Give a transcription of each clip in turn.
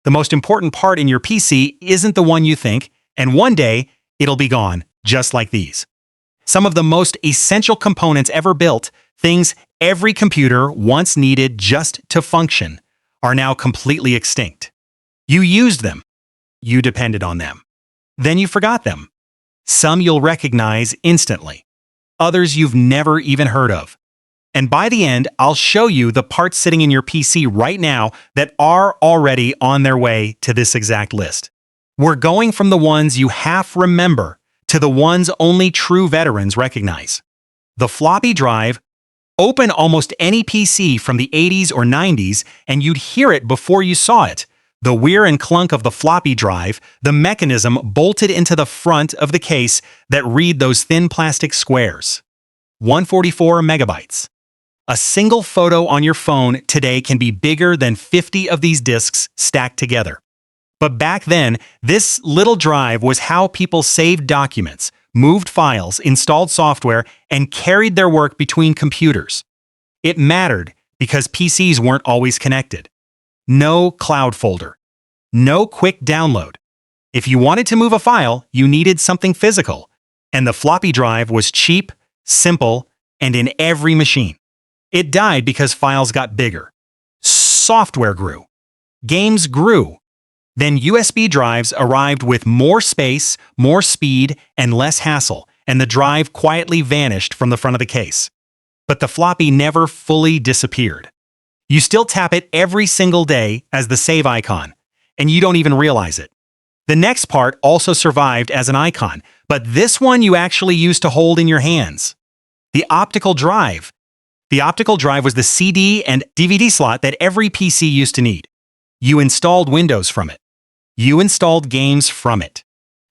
The most important part in your PC isn't the one you think, and one day it'll be gone, just like these. Some of the most essential components ever built, things every computer once needed just to function, are now completely extinct. You used them. You depended on them. Then you forgot them. Some you'll recognize instantly. Others you've never even heard of. And by the end, I'll show you the parts sitting in your PC right now that are already on their way to this exact list. We're going from the ones you half remember to the ones only true veterans recognize. The floppy drive. Open almost any PC from the 80s or 90s and you'd hear it before you saw it. The whir and clunk of the floppy drive, the mechanism bolted into the front of the case that read those thin plastic squares. 144 megabytes. A single photo on your phone today can be bigger than 50 of these disks stacked together. But back then, this little drive was how people saved documents, moved files, installed software, and carried their work between computers. It mattered because PCs weren't always connected. No cloud folder. No quick download. If you wanted to move a file, you needed something physical, and the floppy drive was cheap, simple, and in every machine. It died because files got bigger. Software grew. Games grew. Then USB drives arrived with more space, more speed, and less hassle, and the drive quietly vanished from the front of the case. But the floppy never fully disappeared. You still tap it every single day as the save icon, and you don't even realize it. The next part also survived as an icon, but this one you actually used to hold in your hands. The optical drive. The optical drive was the CD and DVD slot that every PC used to need. You installed Windows from it. You installed games from it.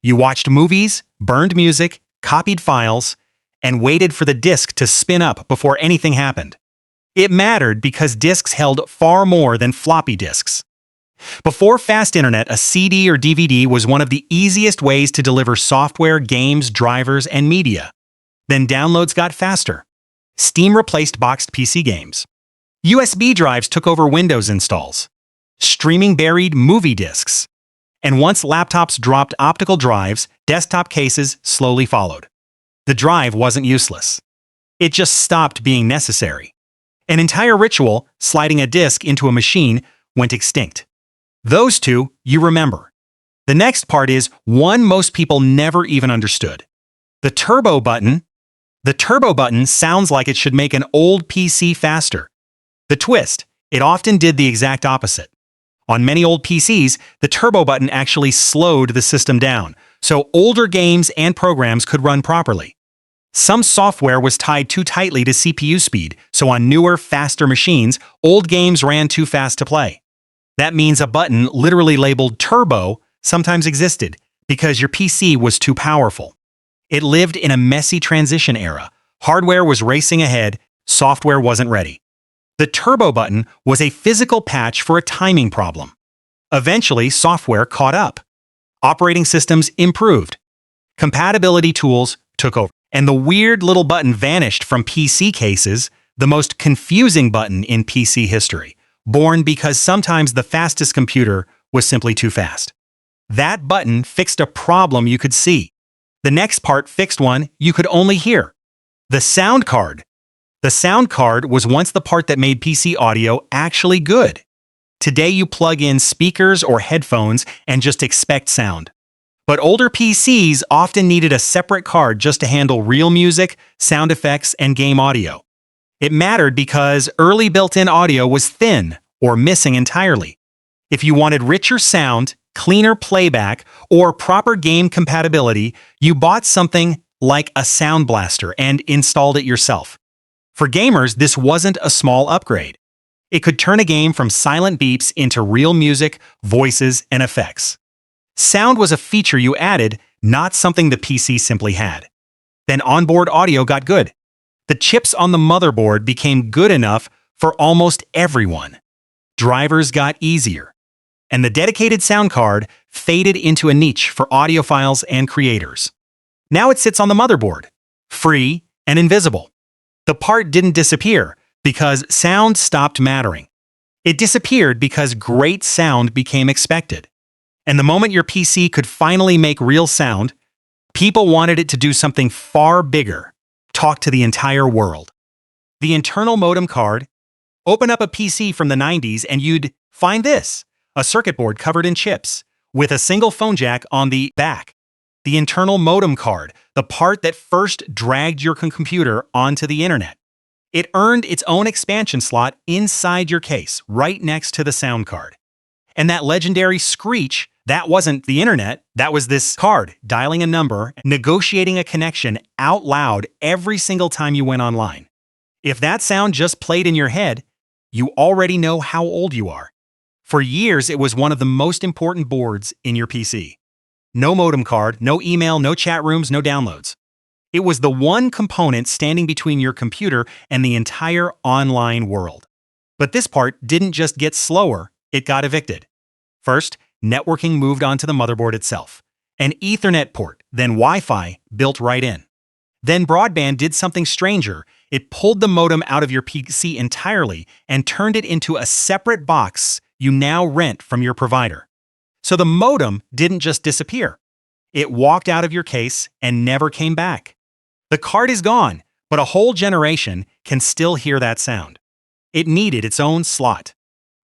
You watched movies, burned music, copied files, and waited for the disk to spin up before anything happened. It mattered because disks held far more than floppy disks. Before fast internet, a CD or DVD was one of the easiest ways to deliver software, games, drivers, and media. Then downloads got faster. Steam replaced boxed PC games. USB drives took over Windows installs. Streaming buried movie disks. And once laptops dropped optical drives, desktop cases slowly followed. The drive wasn't useless. It just stopped being necessary. An entire ritual, sliding a disk into a machine, went extinct. Those two you remember. The next part is one most people never even understood. The turbo button. The turbo button sounds like it should make an old PC faster. The twist, it often did the exact opposite. On many old PCs, the turbo button actually slowed the system down, so older games and programs could run properly. Some software was tied too tightly to CPU speed, so on newer, faster machines, old games ran too fast to play. That means a button literally labeled turbo sometimes existed because your PC was too powerful. It lived in a messy transition era. Hardware was racing ahead, software wasn't ready. The turbo button was a physical patch for a timing problem. Eventually, software caught up. Operating systems improved. Compatibility tools took over. And the weird little button vanished from PC cases, the most confusing button in PC history, born because sometimes the fastest computer was simply too fast. That button fixed a problem you could see. The next part fixed one you could only hear. The sound card. The sound card was once the part that made PC audio actually good. Today you plug in speakers or headphones and just expect sound. But older PCs often needed a separate card just to handle real music, sound effects, and game audio. It mattered because early built-in audio was thin or missing entirely. If you wanted richer sound, cleaner playback, or proper game compatibility, you bought something like a sound blaster and installed it yourself. For gamers, this wasn't a small upgrade. It could turn a game from silent beeps into real music, voices, and effects. Sound was a feature you added, not something the PC simply had. Then onboard audio got good. The chips on the motherboard became good enough for almost everyone. Drivers got easier. And the dedicated sound card faded into a niche for audiophiles and creators. Now it sits on the motherboard, free and invisible. The part didn't disappear because sound stopped mattering. It disappeared because great sound became expected. And the moment your PC could finally make real sound, people wanted it to do something far bigger, talk to the entire world. The internal modem card. Open up a PC from the 90s and you'd find this, a circuit board covered in chips, with a single phone jack on the back. The internal modem card, the part that first dragged your computer onto the internet. It earned its own expansion slot inside your case, right next to the sound card. And that legendary screech, that wasn't the internet, that was this card dialing a number, negotiating a connection out loud every single time you went online. If that sound just played in your head, you already know how old you are. For years, it was one of the most important boards in your PC. No modem card, no email, no chat rooms, no downloads. It was the one component standing between your computer and the entire online world. But this part didn't just get slower, it got evicted. First, networking moved onto the motherboard itself. An Ethernet port, then Wi-Fi, built right in. Then broadband did something stranger. It pulled the modem out of your PC entirely and turned it into a separate box you now rent from your provider. So the modem didn't just disappear. It walked out of your case and never came back. The card is gone, but a whole generation can still hear that sound. It needed its own slot.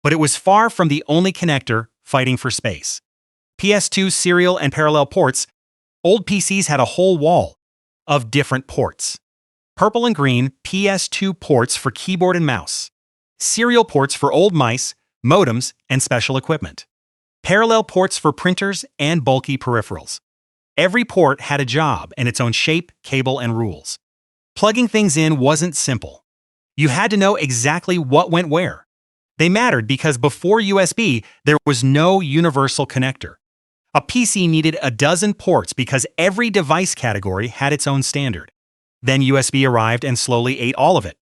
But it was far from the only connector fighting for space. PS2 serial and parallel ports, old PCs had a whole wall of different ports. Purple and green PS2 ports for keyboard and mouse. Serial ports for old mice, modems, and special equipment. Parallel ports for printers and bulky peripherals. Every port had a job and its own shape, cable, and rules. Plugging things in wasn't simple. You had to know exactly what went where. They mattered because before USB, there was no universal connector. A PC needed a dozen ports because every device category had its own standard. Then USB arrived and slowly ate all of it.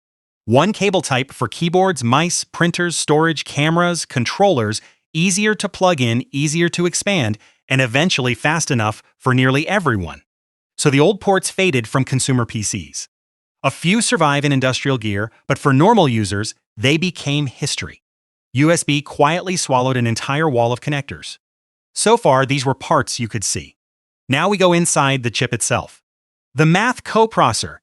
One cable type for keyboards, mice, printers, storage, cameras, controllers, easier to plug in, easier to expand, and eventually fast enough for nearly everyone. So the old ports faded from consumer PCs. A few survive in industrial gear, but for normal users, they became history. USB quietly swallowed an entire wall of connectors. So far, these were parts you could see. Now we go inside the chip itself. The math coprocessor.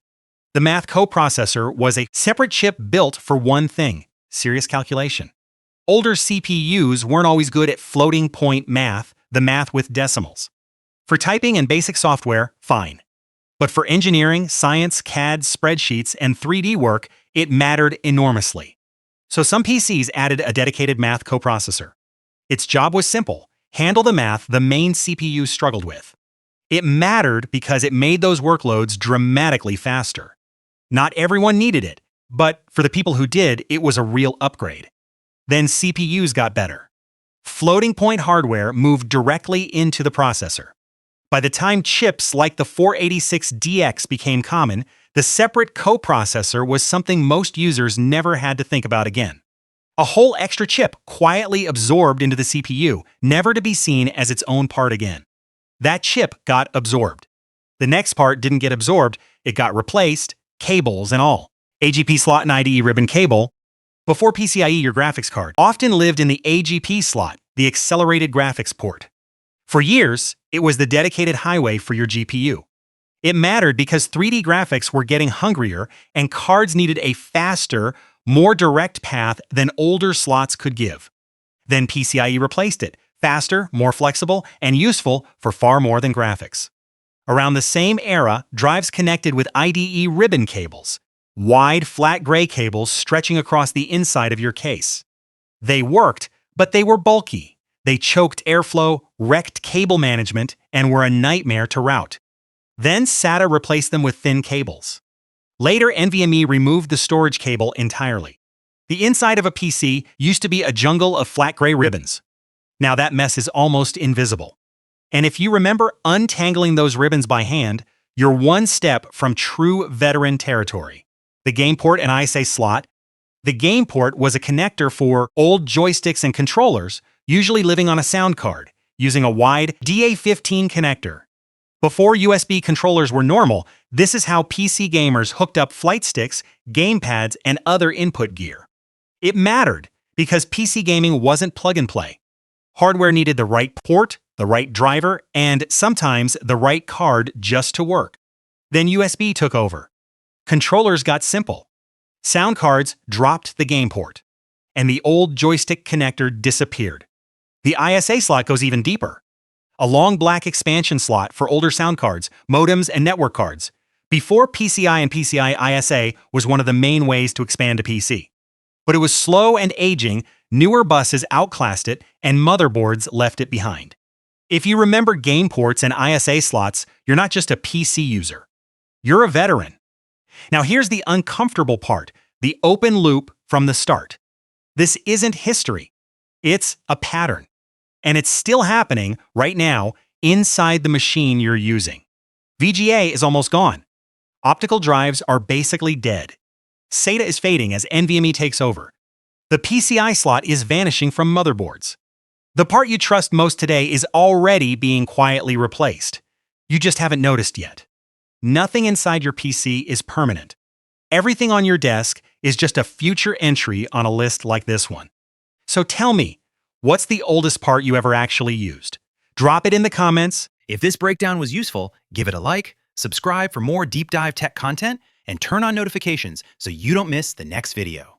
The math coprocessor was a separate chip built for one thing: serious calculation. Older CPUs weren't always good at floating point math, the math with decimals. For typing and basic software, fine. But for engineering, science, CAD, spreadsheets, and 3D work, it mattered enormously. So some PCs added a dedicated math coprocessor. Its job was simple: handle the math the main CPU struggled with. It mattered because it made those workloads dramatically faster. Not everyone needed it, but for the people who did, it was a real upgrade. Then CPUs got better. Floating point hardware moved directly into the processor. By the time chips like the 486DX became common, the separate coprocessor was something most users never had to think about again. A whole extra chip quietly absorbed into the CPU, never to be seen as its own part again. That chip got absorbed. The next part didn't get absorbed, it got replaced, cables and all. AGP slot and IDE ribbon cable. Before PCIe, your graphics card often lived in the AGP slot, the accelerated graphics port. For years, it was the dedicated highway for your GPU. It mattered because 3D graphics were getting hungrier and cards needed a faster, more direct path than older slots could give. Then PCIe replaced it, faster, more flexible, and useful for far more than graphics. Around the same era, drives connected with IDE ribbon cables, wide, flat gray cables stretching across the inside of your case. They worked, but they were bulky. They choked airflow, wrecked cable management, and were a nightmare to route. Then SATA replaced them with thin cables. Later, NVMe removed the storage cable entirely. The inside of a PC used to be a jungle of flat gray ribbons. Now that mess is almost invisible. And if you remember untangling those ribbons by hand, you're one step from true veteran territory. The game port and ISA slot. The game port was a connector for old joysticks and controllers, usually living on a sound card, using a wide DA15 connector. Before USB controllers were normal, this is how PC gamers hooked up flight sticks, gamepads, and other input gear. It mattered Because PC gaming wasn't plug and play. Hardware needed the right port, the right driver, and sometimes the right card just to work. Then USB took over. Controllers got simple. Sound cards dropped the game port. And the old joystick connector disappeared. The ISA slot goes even deeper. A long black expansion slot for older sound cards, modems, and network cards. Before PCI and PCI ISA was one of the main ways to expand a PC. But it was slow and aging, newer buses outclassed it, and motherboards left it behind. If you remember game ports and ISA slots, you're not just a PC user. You're a veteran. Now here's the uncomfortable part, the open loop from the start. This isn't history. It's a pattern. And it's still happening right now inside the machine you're using. VGA is almost gone. Optical drives are basically dead. SATA is fading as NVMe takes over. The PCI slot is vanishing from motherboards. The part you trust most today is already being quietly replaced. You just haven't noticed yet. Nothing inside your PC is permanent. Everything on your desk is just a future entry on a list like this one. So tell me, what's the oldest part you ever actually used? Drop it in the comments. If this breakdown was useful, give it a like, subscribe for more deep dive tech content, and turn on notifications so you don't miss the next video.